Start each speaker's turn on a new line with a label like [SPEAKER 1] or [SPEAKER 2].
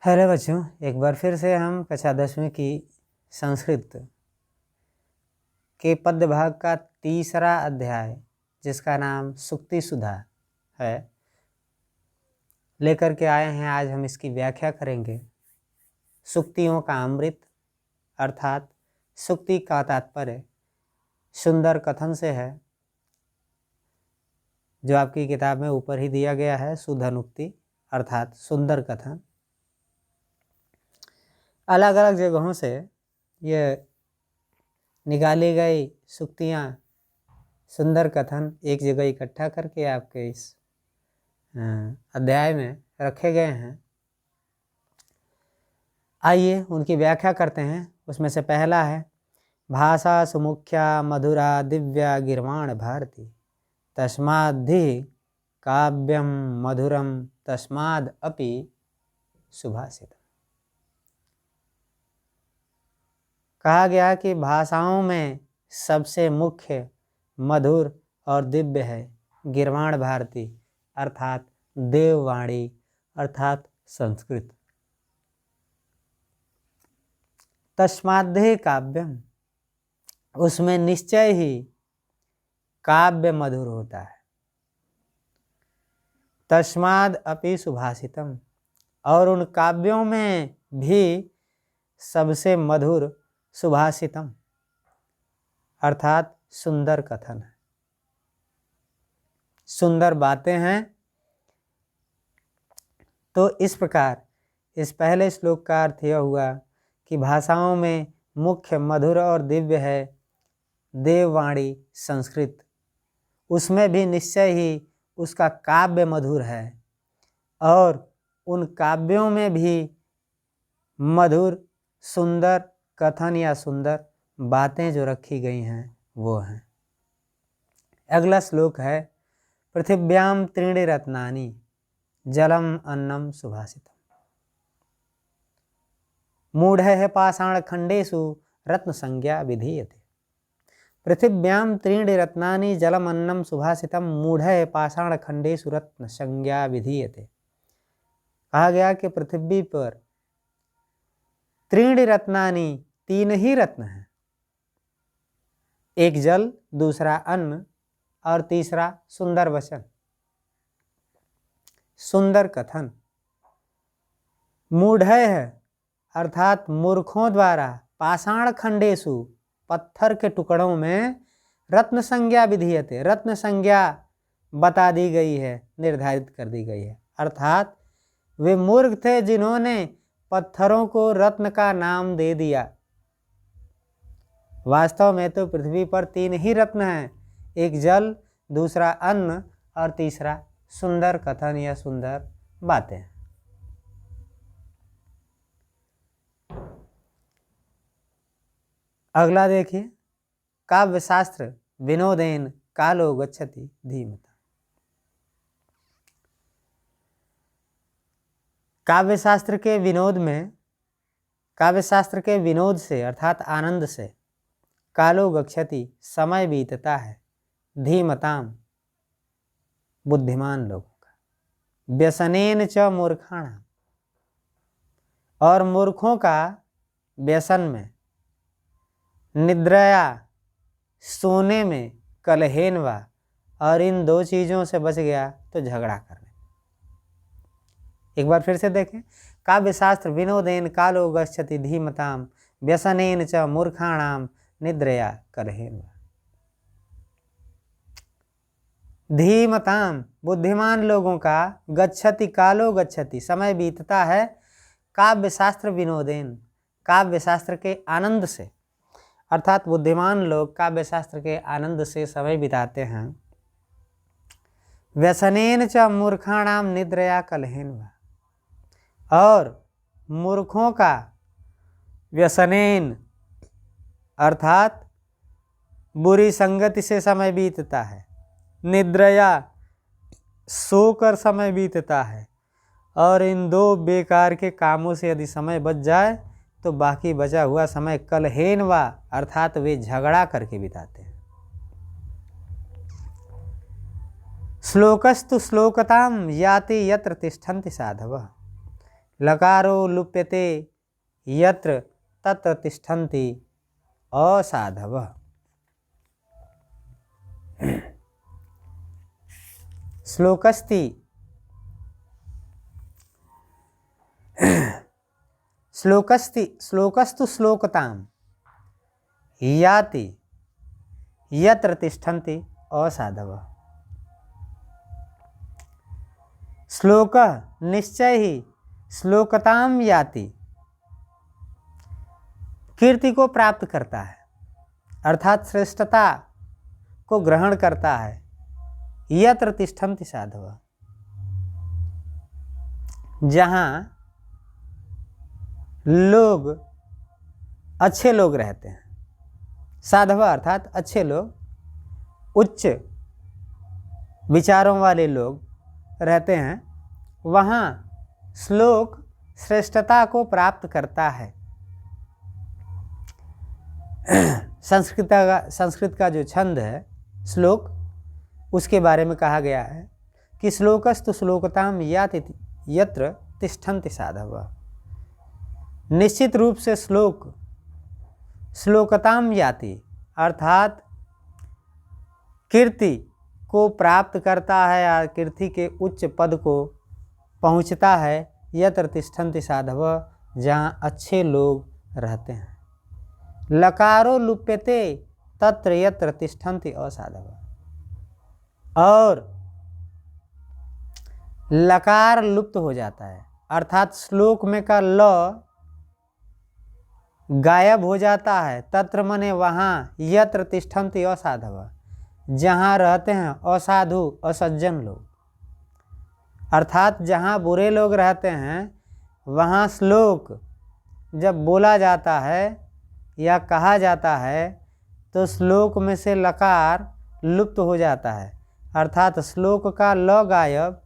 [SPEAKER 1] Hello बच्चों, एक बार फिर से हम कक्षा 10वीं की संस्कृत के पद्य भाग का तीसरा अध्याय जिसका नाम सुक्ति सुधा है लेकर के आए हैं। आज हम इसकी व्याख्या करेंगे। सुक्तियों का अमृत अर्थात सुक्ति का तात्पर्य सुंदर कथन से है, जो आपकी किताब में ऊपर ही दिया गया है। सुधनुक्ति अर्थात सुंदर कथन। अलग अलग जगहों से ये निकाली गई सुक्तियाँ, सुंदर कथन एक जगह इकट्ठा करके आपके इस अध्याय में रखे गए हैं। आइए उनकी व्याख्या करते हैं। उसमें से पहला है, भाषा सुमुख्या मधुरा दिव्या गिर्वाण भारती तस्माद्धि काव्यम मधुरम तस्माद अपि सुभाषितम्। कहा गया कि भाषाओं में सबसे मुख्य मधुर और दिव्य है गिर्वाण भारती अर्थात देववाणी अर्थात संस्कृत। तस्माद्धि काव्यम, उसमें निश्चय ही काव्य मधुर होता है। तस्माद अपि सुभाषितम, और उन काव्यों में भी सबसे मधुर सुभाषितम अर्थात सुंदर कथन है, सुंदर बातें हैं। तो इस प्रकार इस पहले श्लोक का अर्थ यह हुआ कि भाषाओं में मुख्य मधुर और दिव्य है देववाणी संस्कृत। उसमें भी निश्चय ही उसका काव्य मधुर है, और उन काव्यों में भी मधुर सुंदर कथन या सुंदर बातें जो रखी गई हैं वो हैं। अगला श्लोक है, पृथिव्याम त्रीणि रत्नानि जलम अन्नम सुभाषितम मूढ़ः पाषाण खंडेषु रत्न संज्ञा विधीयते। पृथिव्याम त्रीणि रत्नानि जलम अन्नम सुभाषितम मूढ़ः पाषाण खंडेषु रत्न संज्ञा विधीयते। कहा गया कि पृथ्वी पर त्रीणि रत्नानि, तीन ही रत्न हैं। एक जल, दूसरा अन्न और तीसरा सुंदर वचन, सुंदर कथन। मूढ़ है अर्थात मूर्खों द्वारा पाषाण खंडेषु, पत्थर के टुकड़ों में रत्न संज्ञा विधीयते, रत्न संज्ञा बता दी गई है, निर्धारित कर दी गई है। अर्थात वे मूर्ख थे जिन्होंने पत्थरों को रत्न का नाम दे दिया। वास्तव में तो पृथ्वी पर तीन ही रत्न हैं, एक जल, दूसरा अन्न और तीसरा सुंदर कथन या सुंदर बातें। अगला देखिए, काव्य शास्त्र विनोदेन कालो गच्छति धीमता। काव्य शास्त्र के विनोद में, काव्य शास्त्र के विनोद से अर्थात आनंद से कालो गच्छति समय बीतता है, धीमताम बुद्धिमान लोगों का, व्यसनेन च मूर्खाणाम, और मूर्खों का व्यसन में, निद्रया सोने में, कलहेन वा, और इन दो चीज़ों से बच गया तो झगड़ा करने। एक बार फिर से देखें, काव्य शास्त्र विनोदेन कालो गच्छति धीमताम व्यसनेन च मूर्खाणाम निद्रया कलहेन वा। धीमताम बुद्धिमान लोगों का, गच्छति कालो गच्छति समय बीतता है, काव्य शास्त्र विनोदेन काव्य शास्त्र के आनंद से, अर्थात बुद्धिमान लोग काव्य शास्त्र के आनंद से समय बिताते हैं। व्यसनेन च मूर्खाणाम निद्रया कलहेन वा, और मूर्खों का व्यसनेन अर्थात बुरी संगति से समय बीतता है, निद्रया सोकर समय बीतता है, और इन दो बेकार के कामों से यदि समय बच जाए तो बाकी बचा हुआ समय कलहेन वा अर्थात वे झगड़ा करके बिताते हैं। श्लोकस्तु श्लोकताम याति यत्र तिष्ठन्ति साधवः, लकारो लुप्यते यत्र तत्र तिष्ठन्ति असाधवः। श्लोकस्ति श्लोकस्तु श्लोकताम याति यत्र तिष्ठन्ति असाधवः। श्लोक निश्चय ही श्लोकताम याति, कीर्ति को प्राप्त करता है अर्थात श्रेष्ठता को ग्रहण करता है। यत्र तिष्ठन्ति साधवः, जहाँ लोग अच्छे लोग रहते हैं। साधव अर्थात अच्छे लोग, उच्च विचारों वाले लोग रहते हैं, वहाँ श्लोक श्रेष्ठता को प्राप्त करता है। संस्कृत का जो छंद है श्लोक, उसके बारे में कहा गया है कि श्लोकस्तु श्लोकताम याति यत्र तिष्ठन्ति साधवः। निश्चित रूप से श्लोक श्लोकताम याति अर्थात कीर्ति को प्राप्त करता है या कीर्ति के उच्च पद को पहुँचता है। यत्र तिष्ठन्ति साधवः, जहाँ अच्छे लोग रहते हैं। लकारो लुप्यते तत्र यत्र तिष्ठन्ति असाधवः, और लकार लुप्त हो जाता है अर्थात श्लोक में का ल गायब हो जाता है। तत्र मने वहाँ, यत्र तिष्ठन्ति असाधवः, जहाँ रहते हैं असाधु असज्जन लोग, अर्थात जहाँ बुरे लोग रहते हैं वहाँ श्लोक जब बोला जाता है या कहा जाता है तो श्लोक में से लकार लुप्त हो जाता है अर्थात श्लोक का ल गायब